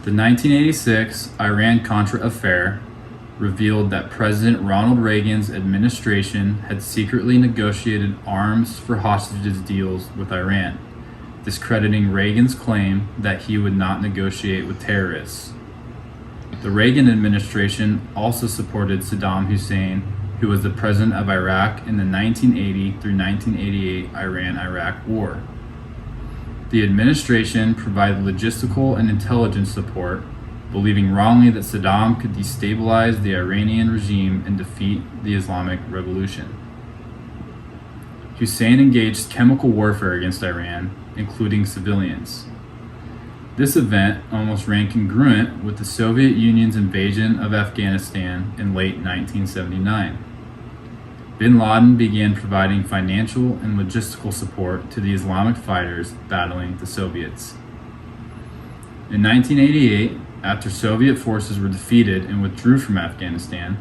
The 1986 Iran-Contra affair revealed that President Ronald Reagan's administration had secretly negotiated arms for hostages deals with Iran, discrediting Reagan's claim that he would not negotiate with terrorists. The Reagan administration also supported Saddam Hussein, who was the president of Iraq in the 1980 through 1988 Iran-Iraq War. The administration provided logistical and intelligence support, believing wrongly that Saddam could destabilize the Iranian regime and defeat the Islamic Revolution. Hussein engaged chemical warfare against Iran, including civilians. This event almost ran congruent with the Soviet Union's invasion of Afghanistan in late 1979. Bin Laden began providing financial and logistical support to the Islamic fighters battling the Soviets. In 1988, after Soviet forces were defeated and withdrew from Afghanistan,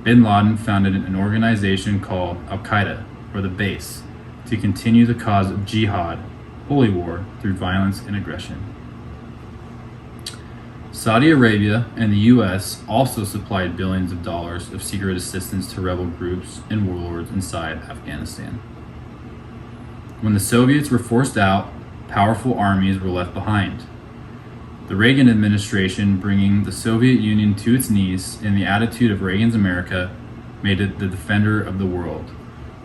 Bin Laden founded an organization called Al-Qaeda, or the Base, to continue the cause of jihad, holy war, through violence and aggression. Saudi Arabia and the US also supplied billions of dollars of secret assistance to rebel groups and warlords inside Afghanistan. When the Soviets were forced out, powerful armies were left behind. The Reagan administration, bringing the Soviet Union to its knees in the attitude of Reagan's America, made it the defender of the world,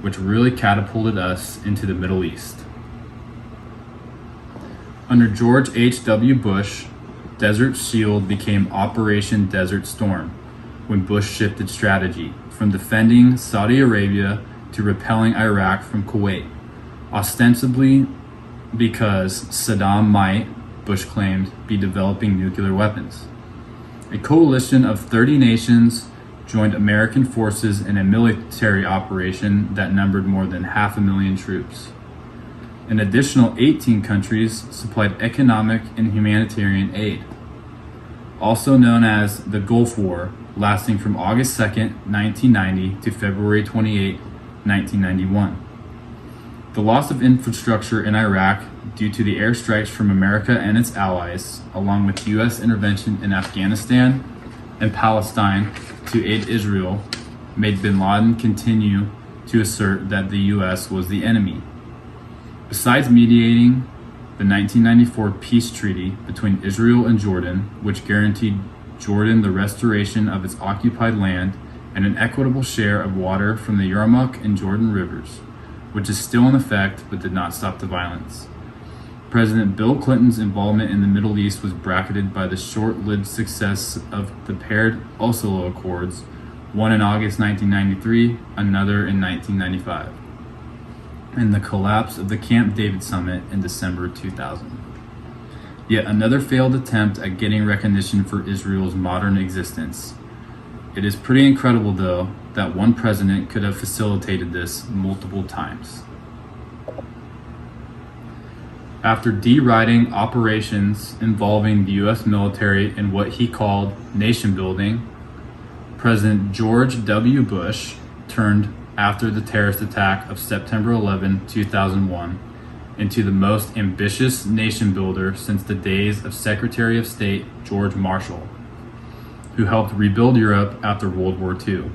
which really catapulted us into the Middle East. Under George H.W. Bush, Desert Shield became Operation Desert Storm when Bush shifted strategy from defending Saudi Arabia to repelling Iraq from Kuwait, ostensibly because Saddam might, Bush claimed, be developing nuclear weapons. A coalition of 30 nations joined American forces in a military operation that numbered more than 500,000 troops. An additional 18 countries supplied economic and humanitarian aid, also known as the Gulf War, lasting from August 2, 1990 to February 28, 1991. The loss of infrastructure in Iraq due to the airstrikes from America and its allies, along with U.S. intervention in Afghanistan and Palestine to aid Israel, made bin Laden continue to assert that the U.S. was the enemy. Besides mediating the 1994 peace treaty between Israel and Jordan, which guaranteed Jordan the restoration of its occupied land and an equitable share of water from the Yarmouk and Jordan rivers, which is still in effect but did not stop the violence. President Bill Clinton's involvement in the Middle East was bracketed by the short-lived success of the paired Oslo Accords, one in August 1993, another in 1995. And the collapse of the Camp David Summit in December 2000. Yet another failed attempt at getting recognition for Israel's modern existence. It is pretty incredible, though, that one president could have facilitated this multiple times. After deriding operations involving the U.S. military in what he called nation building, President George W. Bush turned after the terrorist attack of September 11, 2001, into the most ambitious nation builder since the days of Secretary of State George Marshall, who helped rebuild Europe after World War II.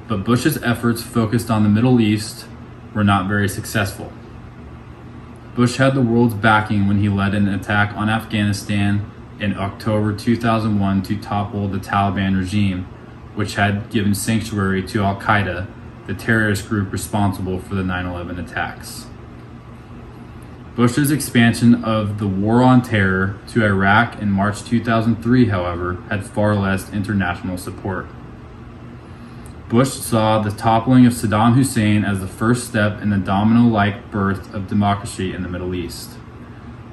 But Bush's efforts focused on the Middle East were not very successful. Bush had the world's backing when he led an attack on Afghanistan in October 2001 to topple the Taliban regime, which had given sanctuary to Al-Qaeda, the terrorist group responsible for the 9/11 attacks. Bush's expansion of the War on Terror to Iraq in March 2003, however, had far less international support. Bush saw the toppling of Saddam Hussein as the first step in the domino-like birth of democracy in the Middle East.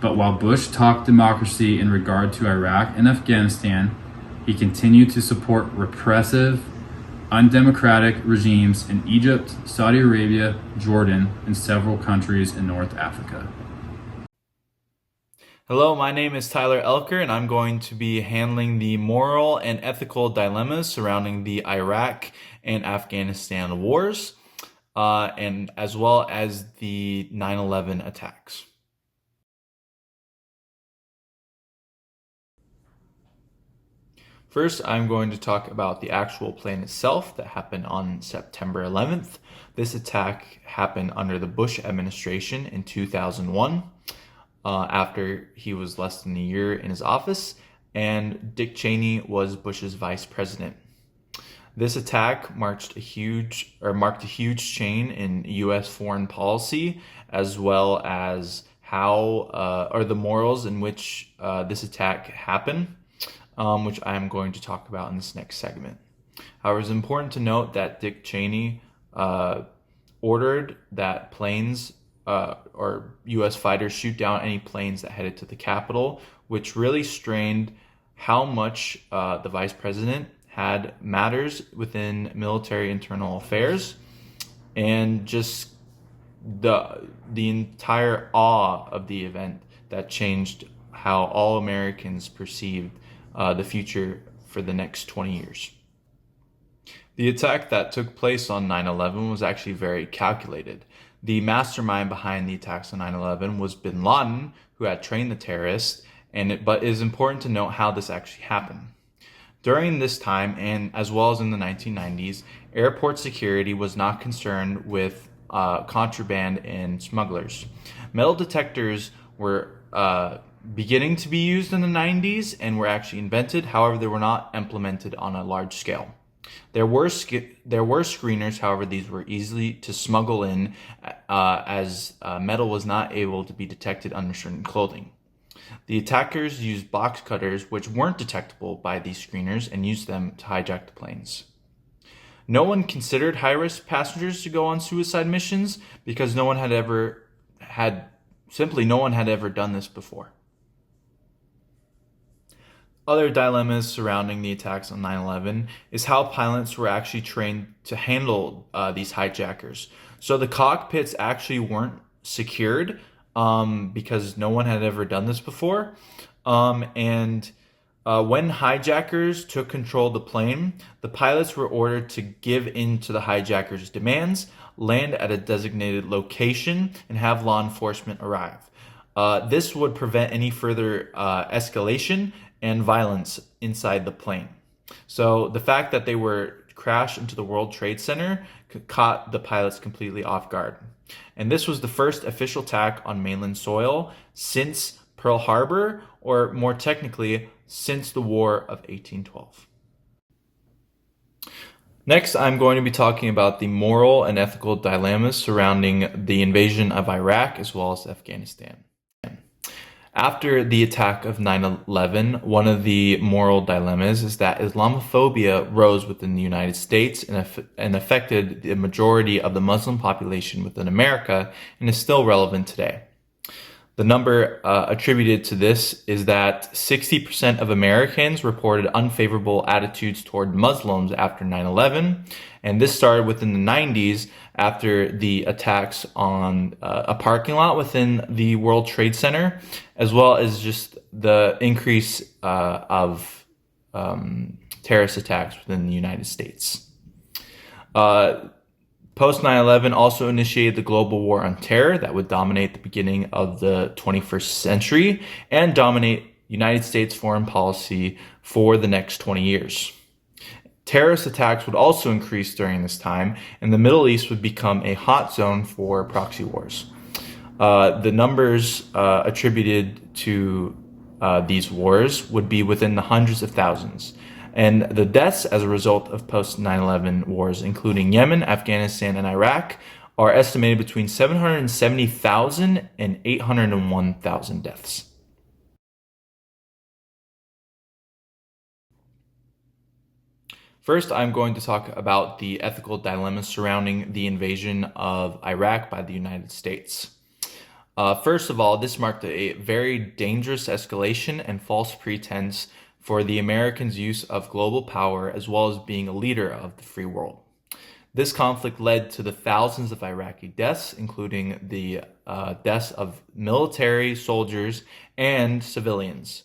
But while Bush talked democracy in regard to Iraq and Afghanistan, he continued to support repressive, undemocratic regimes in Egypt, Saudi Arabia, Jordan, and several countries in North Africa. Hello, my name is Tyler Elker, and I'm going to be handling the moral and ethical dilemmas surrounding the Iraq and Afghanistan wars, and as well as the 9/11 attacks. First, I'm going to talk about the actual plane itself that happened on September 11th. This attack happened under the Bush administration in 2001, after he was less than a year in his office, and Dick Cheney was Bush's vice president. This attack marked a huge chain in U.S. foreign policy, as well as the morals in which this attack happened, which I am going to talk about in this next segment. However, it's important to note that Dick Cheney ordered that planes or U.S. fighters shoot down any planes that headed to the Capitol, which really strained how much the vice president had matters within military internal affairs, and just the entire awe of the event that changed how all Americans perceived the future for the next 20 years. The attack that took place on 9/11 was actually very calculated. The mastermind behind the attacks on 9/11 was bin Laden, who had trained the terrorists, but it is important to note how this actually happened. During this time, and as well as in the 1990s, airport security was not concerned with contraband and smugglers. Metal detectors were beginning to be used in the 90s and were actually invented. However, they were not implemented on a large scale. There were screeners, however, these were easy to smuggle in as metal was not able to be detected under certain clothing. The attackers used box cutters, which weren't detectable by these screeners, and used them to hijack the planes. No one considered high-risk passengers to go on suicide missions because no one had ever done this before. Other dilemmas surrounding the attacks on 9/11 is how pilots were actually trained to handle these hijackers. So the cockpits actually weren't secured because no one had ever done this before. When hijackers took control of the plane, the pilots were ordered to give in to the hijackers' demands, land at a designated location, and have law enforcement arrive. This would prevent any further escalation and violence inside the plane. So the fact that they were crashed into the World Trade Center caught the pilots completely off guard. And this was the first official attack on mainland soil since Pearl Harbor, or more technically, since the War of 1812. Next, I'm going to be talking about the moral and ethical dilemmas surrounding the invasion of Iraq as well as Afghanistan. After the attack of 9/11, one of the moral dilemmas is that Islamophobia rose within the United States and affected the majority of the Muslim population within America and is still relevant today. The number attributed to this is that 60% of Americans reported unfavorable attitudes toward Muslims after 9/11, and this started within the 90s after the attacks on a parking lot within the World Trade Center, as well as just the increase of terrorist attacks within the United States. Post 9/11 also initiated the global war on terror that would dominate the beginning of the 21st century and dominate United States foreign policy for the next 20 years. Terrorist attacks would also increase during this time, and the Middle East would become a hot zone for proxy wars. The numbers attributed to these wars would be within the hundreds of thousands. And the deaths as a result of post 9/11 wars, including Yemen, Afghanistan, and Iraq, are estimated between 770,000 and 801,000 deaths. First, I'm going to talk about the ethical dilemmas surrounding the invasion of Iraq by the United States. First of all, this marked a very dangerous escalation and false pretense for the Americans' use of global power as well as being a leader of the free world. This conflict led to the thousands of Iraqi deaths, including the deaths of military, soldiers, and civilians.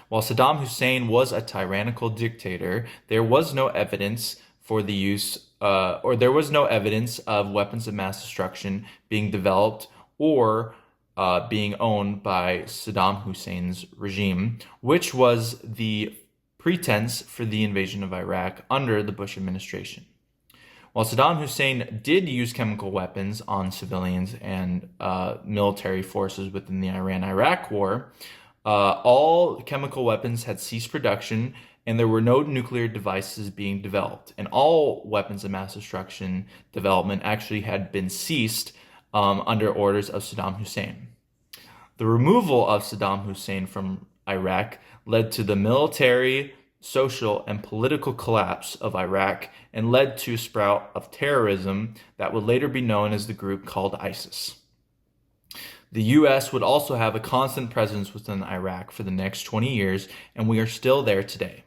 While Saddam Hussein was a tyrannical dictator, there was no evidence for the use, there was no evidence of weapons of mass destruction being developed or being owned by Saddam Hussein's regime, which was the pretense for the invasion of Iraq under the Bush administration. While Saddam Hussein did use chemical weapons on civilians and military forces within the Iran-Iraq war, all chemical weapons had ceased production and there were no nuclear devices being developed. And all weapons of mass destruction development actually had been ceased under orders of Saddam Hussein. The removal of Saddam Hussein from Iraq led to the military, social, and political collapse of Iraq and led to a sprout of terrorism that would later be known as the group called ISIS. The U.S. would also have a constant presence within Iraq for the next 20 years, and we are still there today.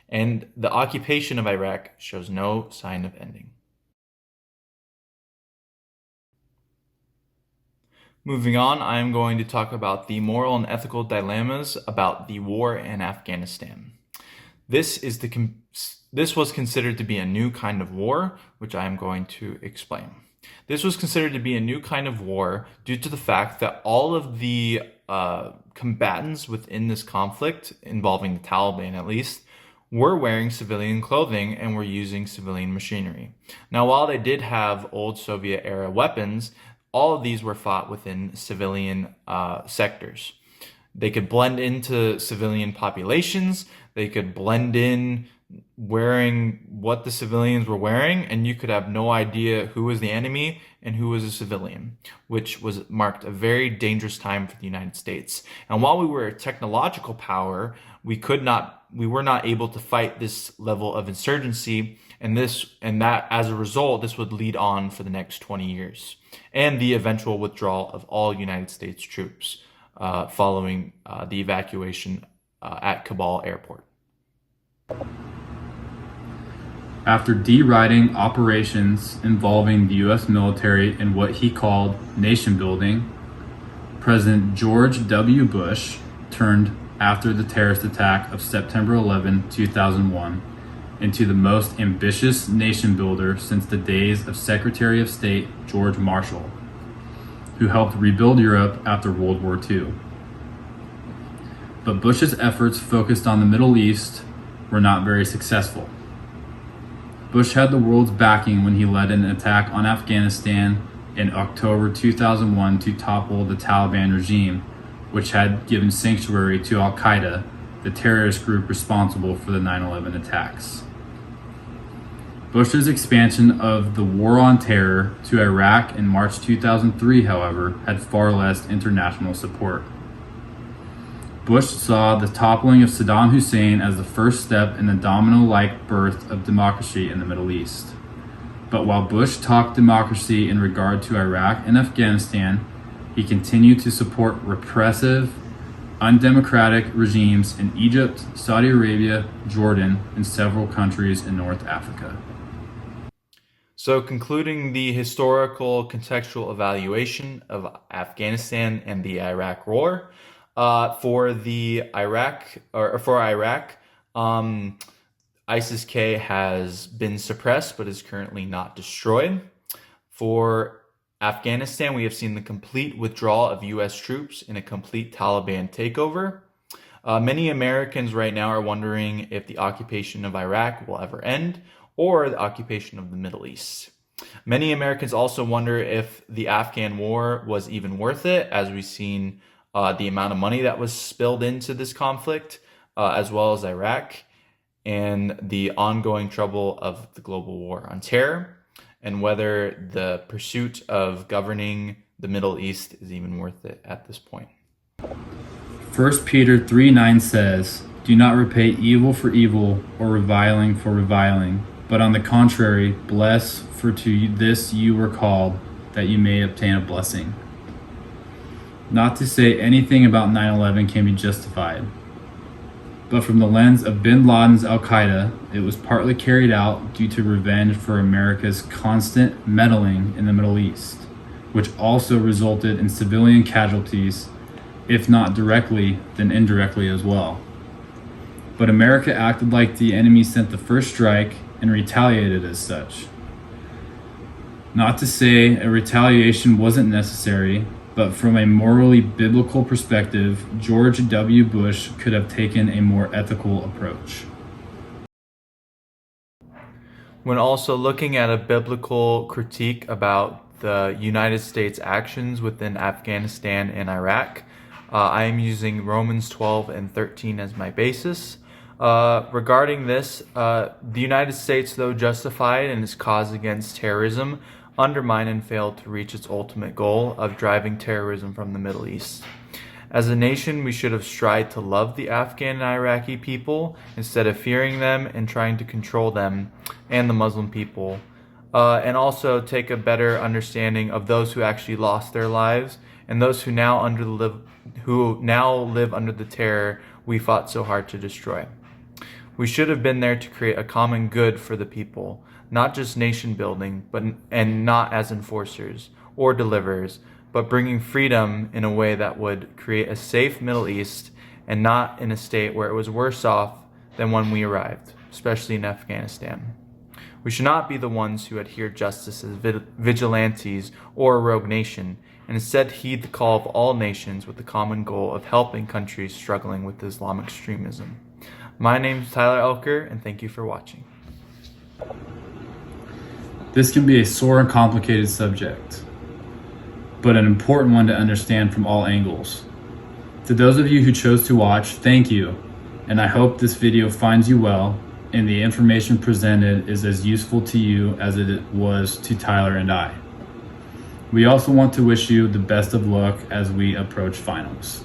And the occupation of Iraq shows no sign of ending. Moving on, I am going to talk about the moral and ethical dilemmas about the war in Afghanistan. This was considered to be a new kind of war, which I am going to explain. This was considered to be a new kind of war due to the fact that all of the combatants within this conflict, involving the Taliban at least, were wearing civilian clothing and were using civilian machinery. Now, while they did have old Soviet-era weapons, all of these were fought within civilian sectors. They could blend into civilian populations. They could blend in wearing what the civilians were wearing, and you could have no idea who was the enemy and who was a civilian, which was marked a very dangerous time for the United States. And while we were a technological power, we were not able to fight this level of insurgency, and that as a result, this would lead on for the next 20 years, and the eventual withdrawal of all United States troops following the evacuation at Kabul airport. After deriding operations involving the U.S. military in what he called nation building, President George W. Bush turned after the terrorist attack of September 11, 2001, into the most ambitious nation builder since the days of Secretary of State George Marshall, who helped rebuild Europe after World War II. But Bush's efforts focused on the Middle East were not very successful. Bush had the world's backing when he led an attack on Afghanistan in October 2001 to topple the Taliban regime, which had given sanctuary to Al-Qaeda, the terrorist group responsible for the 9/11 attacks. Bush's expansion of the war on terror to Iraq in March 2003, however, had far less international support. Bush saw the toppling of Saddam Hussein as the first step in the domino-like birth of democracy in the Middle East. But while Bush talked democracy in regard to Iraq and Afghanistan, he continued to support repressive, undemocratic regimes in Egypt, Saudi Arabia, Jordan, and several countries in North Africa. So, concluding the historical contextual evaluation of Afghanistan and the Iraq War, for Iraq, ISIS-K has been suppressed but is currently not destroyed. For Afghanistan, we have seen the complete withdrawal of U.S. troops in a complete Taliban takeover. Many Americans right now are wondering if the occupation of Iraq will ever end, or the occupation of the Middle East. Many Americans also wonder if the Afghan war was even worth it, as we've seen the amount of money that was spilled into this conflict, as well as Iraq, and the ongoing trouble of the global war on terror, and whether the pursuit of governing the Middle East is even worth it at this point. 1 Peter 3:9 says, "Do not repay evil for evil or reviling for reviling, but on the contrary, bless, for to this you were called, that you may obtain a blessing." Not to say anything about 9/11 can be justified, but from the lens of bin Laden's Al-Qaeda, it was partly carried out due to revenge for America's constant meddling in the Middle East, which also resulted in civilian casualties, if not directly, then indirectly as well. But America acted like the enemy sent the first strike and retaliated as such. Not to say a retaliation wasn't necessary, but from a morally biblical perspective, George W. Bush could have taken a more ethical approach. When also looking at a biblical critique about the United States' actions within Afghanistan and Iraq, I am using Romans 12 and 13 as my basis. Regarding this, the United States, though justified in its cause against terrorism, undermined and failed to reach its ultimate goal of driving terrorism from the Middle East. As a nation, we should have strived to love the Afghan and Iraqi people instead of fearing them and trying to control them and the Muslim people, and also take a better understanding of those who actually lost their lives and those who now live under the terror we fought so hard to destroy. We should have been there to create a common good for the people, not just nation building, and not as enforcers or deliverers, but bringing freedom in a way that would create a safe Middle East and not in a state where it was worse off than when we arrived, especially in Afghanistan. We should not be the ones who adhere justice as vigilantes or a rogue nation, and instead heed the call of all nations with the common goal of helping countries struggling with Islamic extremism. My name is Tyler Elker, and thank you for watching. This can be a sore and complicated subject, but an important one to understand from all angles. To those of you who chose to watch, thank you, and I hope this video finds you well and the information presented is as useful to you as it was to Tyler and I. We also want to wish you the best of luck as we approach finals.